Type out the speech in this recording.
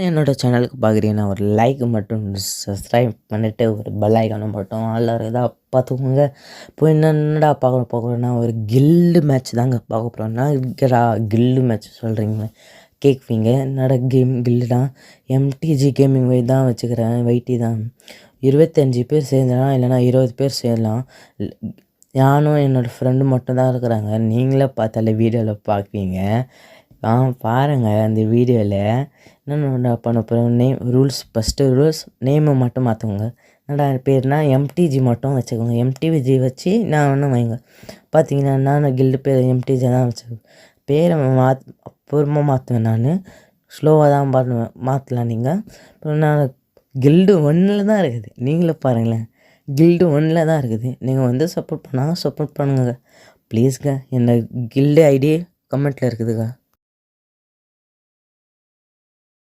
என்னோடய சேனலுக்கு பார்க்குறீங்கன்னா ஒரு லைக் மட்டும் சப்ஸ்கிரைப் பண்ணிவிட்டு ஒரு பெல் ஐக்கானை மட்டும் ஆல் இதாக பார்த்துக்கோங்க. இப்போ என்னடா பார்க்க போகிறோன்னா ஒரு கில்டு மேட்ச் தாங்க பார்க்க போகிறோம்னா கில்டு மேட்ச் சொல்கிறீங்க கேட்குவீங்க. என்னோட கேம் கில்டு தான் எம்டிஜி கேமிங் வெயிட் தான் வச்சுக்கிறேன். வெயிட்டி தான் 25 பேர் சேர்ந்துடலாம், இல்லைனா 20 பேர் சேரலாம். நானும் என்னோடய ஃப்ரெண்டு மட்டும் தான் இருக்கிறாங்க. நீங்களே பார்த்தாலே வீடியோவில் பார்ப்பீங்க. பாருங்கள் அந்த வீடியோவில் என்னென்ன பண்ண போகிறோம். ஃபஸ்ட்டு ரூல்ஸ் நேமை மட்டும் மாற்றுவோங்க. என்னடா பேர்னா எம்டிஜி மட்டும் வச்சுக்கோங்க. எம்டிஜி வச்சு நான் ஒன்றும் வைங்க. பார்த்தீங்கன்னா நான் கில்டு பேர் எம்டிஜி தான் வச்சுக்கோங்க. பேரை அப்புறமா மாற்றுவேன். நான் ஸ்லோவாக தான் பண்ணுவேன். மாற்றலாம் நீங்கள். அப்புறம் நான் கில்டு 1 தான் இருக்குது. நீங்களே பாருங்களேன், கில்டு 1 தான் இருக்குது. நீங்கள் வந்து சப்போர்ட் பண்ணுங்க ப்ளீஸ்ங்க. என்னோட கில்டு ஐடி கமெண்ட்டில் இருக்குதுங்க.